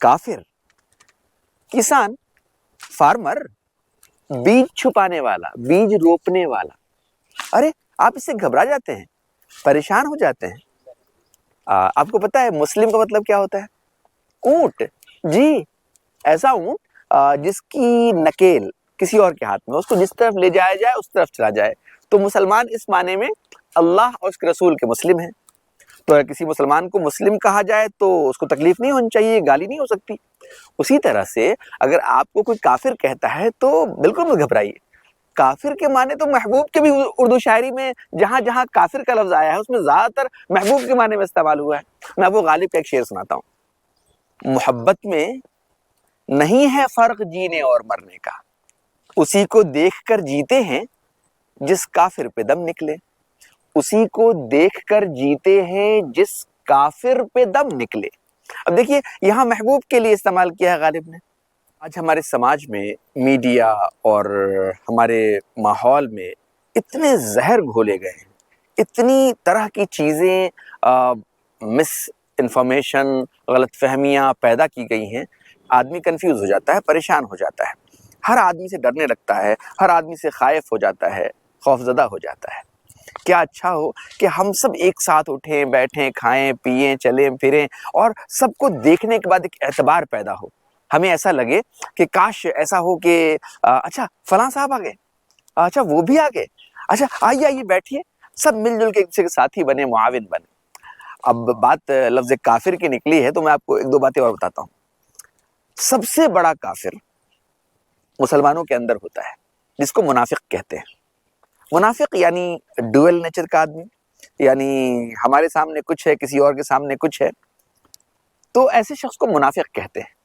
کافر، کسان، فارمر، بیج چھپانے والا، بیج روپنے والا. ارے آپ اس سے گھبرا جاتے ہیں، پریشان ہو جاتے ہیں. آپ کو پتا ہے مسلم کا مطلب کیا ہوتا ہے؟ اونٹ. جی، ایسا اونٹ جس کی نکیل کسی اور کے ہاتھ میں، اس کو جس طرف لے جایا جائے اس طرف چلا جائے. تو مسلمان اس معنی میں اللہ اور اس کے رسول کے مسلم ہیں. تو اگر کسی مسلمان کو مسلم کہا جائے تو اس کو تکلیف نہیں ہونی چاہیے، گالی نہیں ہو سکتی. اسی طرح سے اگر آپ کو کوئی کافر کہتا ہے تو بالکل مت گھبرائیے. کافر کے معنی تو محبوب کے بھی اردو شاعری میں جہاں جہاں کافر کا لفظ آیا ہے اس میں زیادہ تر محبوب کے معنی میں استعمال ہوا ہے. میں ابو غالب کا ایک شعر سناتا ہوں. محبت میں نہیں ہے فرق جینے اور مرنے کا، اسی کو دیکھ کر جیتے ہیں جس کافر پہ دم نکلے. اسی کو دیکھ کر جیتے ہیں جس کافر پہ دم نکلے. اب دیکھیے یہاں محبوب کے لیے استعمال کیا ہے غالب نے. آج ہمارے سماج میں، میڈیا اور ہمارے ماحول میں اتنے زہر گھولے گئے ہیں، اتنی طرح کی چیزیں، مس انفارمیشن، غلط فہمیاں پیدا کی گئی ہیں. آدمی کنفیوز ہو جاتا ہے، پریشان ہو جاتا ہے، ہر آدمی سے ڈرنے لگتا ہے، ہر آدمی سے خائف ہو جاتا ہے، خوفزدہ ہو جاتا ہے. کیا اچھا ہو کہ ہم سب ایک ساتھ اٹھیں، بیٹھیں، کھائیں، پیئیں، چلیں پھریں اور سب کو دیکھنے کے بعد ایک اعتبار پیدا ہو. ہمیں ایسا لگے کہ کاش ایسا ہو کہ اچھا فلاں صاحب آ گئے، اچھا وہ بھی آ گئے، اچھا آئیے بیٹھیے، سب مل جل کے ایک دوسرے کے ساتھی بنے، معاون بنے. اب بات لفظ کافر کی نکلی ہے تو میں آپ کو ایک دو باتیں اور بتاتا ہوں. سب سے بڑا کافر مسلمانوں کے اندر ہوتا ہے جس کو منافق کہتے ہیں. منافق یعنی ڈوئل نیچر کا آدمی، یعنی ہمارے سامنے کچھ ہے، کسی اور کے سامنے کچھ ہے. تو ایسے شخص کو منافق کہتے ہیں.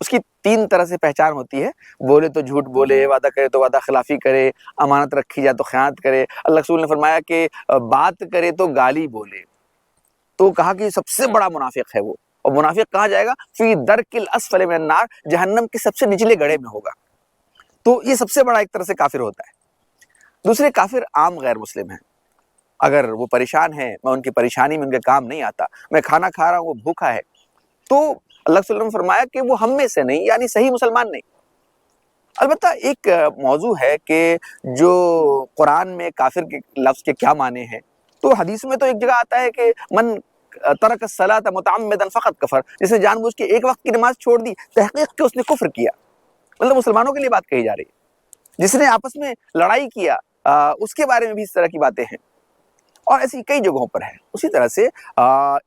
اس کی تین طرح سے پہچان ہوتی ہے. بولے تو جھوٹ بولے، وعدہ کرے تو وعدہ خلافی کرے، امانت رکھی جائے تو خیانت کرے. اللہ رسول نے فرمایا کہ بات کرے تو گالی بولے. تو کہا کہ سب سے بڑا منافق ہے وہ. اور منافق کہاں جائے گا؟ فی درک الاسفل من النار، جہنم کے سب سے نچلے گڑھے میں ہوگا. تو یہ سب سے بڑا ایک طرح سے کافر ہوتا ہے. دوسرے کافر عام غیر مسلم ہیں. اگر وہ پریشان ہیں، میں ان کی پریشانی میں ان کے کام نہیں آتا. میں کھانا کھا رہا ہوں، وہ بھوکا ہے، تو اللہ صلی اللہ علیہ وسلم نے فرمایا کہ وہ ہم میں سے نہیں، یعنی صحیح مسلمان نہیں. البتہ ایک موضوع ہے کہ جو قرآن میں کافر کے لفظ کے کیا معنی ہیں. تو حدیث میں تو ایک جگہ آتا ہے کہ من ترک الصلاۃ متعمدا فقط کفر، جس نے جان بوجھ کے ایک وقت کی نماز چھوڑ دی، تحقیق کہ اس نے کفر کیا. مطلب مسلمانوں کے لیے بات کہی جا رہی ہے. جس نے آپس میں لڑائی کیا اس کے بارے میں بھی اس طرح کی باتیں ہیں، اور ایسی کئی جگہوں پر ہے. اسی طرح سے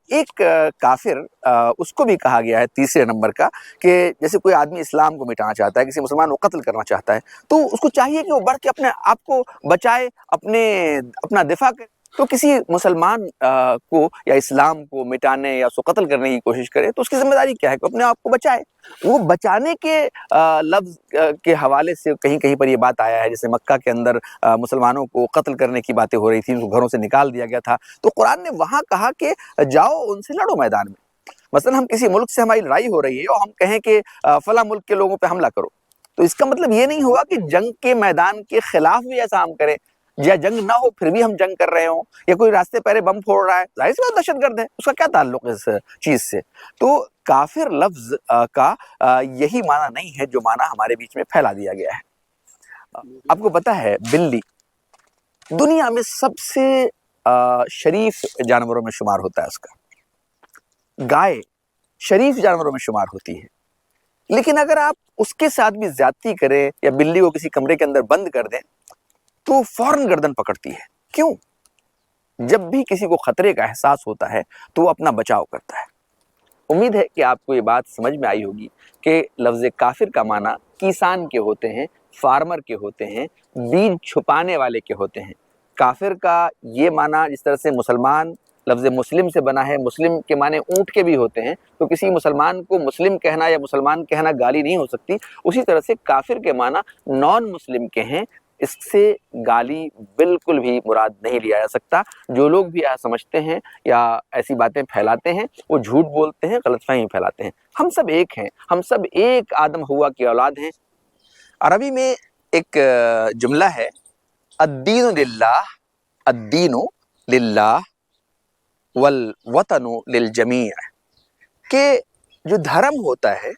ایک کافر اس کو بھی کہا گیا ہے تیسرے نمبر کا کہ جیسے کوئی آدمی اسلام کو مٹانا چاہتا ہے، کسی مسلمان کو قتل کرنا چاہتا ہے، تو اس کو چاہیے کہ وہ بڑھ کے اپنے آپ کو بچائے، اپنا دفاع کرے. تو کسی مسلمان کو یا اسلام کو مٹانے یا اس کو قتل کرنے کی کوشش کرے تو اس کی ذمہ داری کیا ہے کہ اپنے آپ کو بچائے. وہ بچانے کے لفظ کے حوالے سے کہیں کہیں پر یہ بات آیا ہے. جیسے مکہ کے اندر مسلمانوں کو قتل کرنے کی باتیں ہو رہی تھیں، ان کو گھروں سے نکال دیا گیا تھا، تو قرآن نے وہاں کہا کہ جاؤ ان سے لڑو میدان میں. مثلا ہم کسی ملک سے ہماری لڑائی ہو رہی ہے اور ہم کہیں کہ فلاں ملک کے لوگوں پہ حملہ کرو، تو اس کا مطلب یہ نہیں ہوگا کہ جنگ کے میدان کے خلاف بھی ایسا ہم کریں، یا جنگ نہ ہو پھر بھی ہم جنگ کر رہے ہوں، یا کوئی راستے پہلے بم پھوڑ رہا ہے، ظاہر سی بات دہشت گرد ہے، اس کا کیا تعلق ہے اس چیز سے. تو کافر لفظ کا یہی معنی نہیں ہے جو معنی ہمارے بیچ میں پھیلا دیا گیا ہے. آپ کو پتا ہے بلی دنیا میں سب سے شریف جانوروں میں شمار ہوتا ہے. اس کا گائے شریف جانوروں میں شمار ہوتی ہے. لیکن اگر آپ اس کے ساتھ بھی زیادتی کریں یا بلی کو کسی کمرے کے اندر بند کر دیں تو فوراً گردن پکڑتی ہے. کیوں؟ جب بھی کسی کو خطرے کا احساس ہوتا ہے تو وہ اپنا بچاؤ کرتا ہے. امید ہے کہ آپ کو یہ بات سمجھ میں آئی ہوگی کہ لفظ کافر کا معنی کسان کے ہوتے ہیں، فارمر کے ہوتے ہیں، بیج چھپانے والے کے ہوتے ہیں. کافر کا یہ معنی جس طرح سے مسلمان لفظ مسلم سے بنا ہے، مسلم کے معنی اونٹ کے بھی ہوتے ہیں، تو کسی مسلمان کو مسلم کہنا یا مسلمان کہنا گالی نہیں ہو سکتی. اسی طرح سے کافر کے معنی نان مسلم کے ہیں، اس سے گالی بالکل بھی مراد نہیں لیا جا سکتا. جو لوگ بھی ایسا سمجھتے ہیں یا ایسی باتیں پھیلاتے ہیں وہ جھوٹ بولتے ہیں، غلط فہمی پھیلاتے ہیں. ہم سب ایک ہیں، ہم سب ایک آدم ہوا کی اولاد ہیں. عربی میں ایک جملہ ہے، الدین للہ، الدین للہ والوطن للجمیع، کہ جو دھرم ہوتا ہے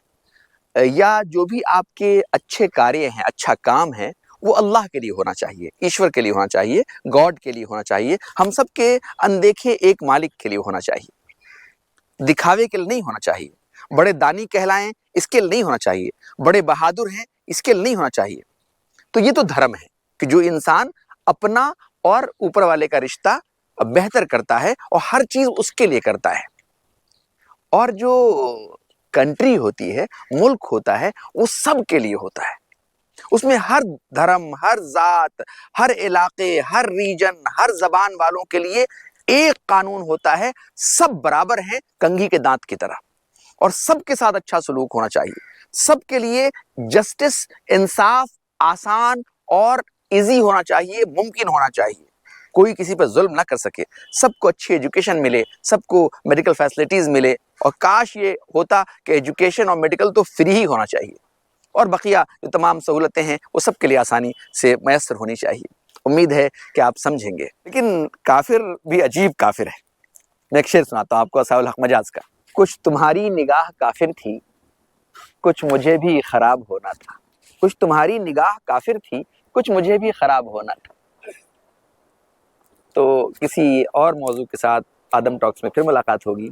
یا جو بھی آپ کے اچھے کاریہ ہیں، اچھا کام ہے، وہ اللہ کے لیے ہونا چاہیے، ایشور کے لیے ہونا چاہیے، گاڈ کے لیے ہونا چاہیے، ہم سب کے اندیکھے ایک مالک کے لیے ہونا چاہیے، دکھاوے کے لیے نہیں ہونا چاہیے، بڑے دانی کہلائیں اس کے لیے نہیں ہونا چاہیے، بڑے بہادر ہیں اس کے لیے نہیں ہونا چاہیے۔ تو یہ تو دھرم ہے کہ جو انسان اپنا اور اوپر والے کا رشتہ بہتر کرتا ہے اور ہر چیز اس کے لیے کرتا ہے۔ اور جو کنٹری ہوتی ہے، ملک ہوتا ہے، وہ سب کے لیے ہوتا ہے، اس میں ہر دھرم، ہر ذات، ہر علاقے، ہر ریجن، ہر زبان والوں کے لیے ایک قانون ہوتا ہے، سب برابر ہیں کنگھی کے دانت کی طرح، اور سب کے ساتھ اچھا سلوک ہونا چاہیے، سب کے لیے جسٹس، انصاف آسان اور ایزی ہونا چاہیے، ممکن ہونا چاہیے، کوئی کسی پر ظلم نہ کر سکے، سب کو اچھی ایجوکیشن ملے، سب کو میڈیکل فیسلٹیز ملے، اور کاش یہ ہوتا کہ ایجوکیشن اور میڈیکل تو فری ہی ہونا چاہیے، اور بقیہ جو تمام سہولتیں ہیں وہ سب کے لیے آسانی سے میسر ہونی چاہیے۔ امید ہے کہ آپ سمجھیں گے۔ لیکن کافر بھی عجیب کافر ہے۔ میں ایک شعر سناتا ہوں آپ کو اصحاب الحق مجاز کا۔ کچھ تمہاری نگاہ کافر تھی، کچھ مجھے بھی خراب ہونا تھا، کچھ تمہاری نگاہ کافر تھی، کچھ مجھے بھی خراب ہونا تھا۔ تو کسی اور موضوع کے ساتھ آدم ٹاکس میں پھر ملاقات ہوگی۔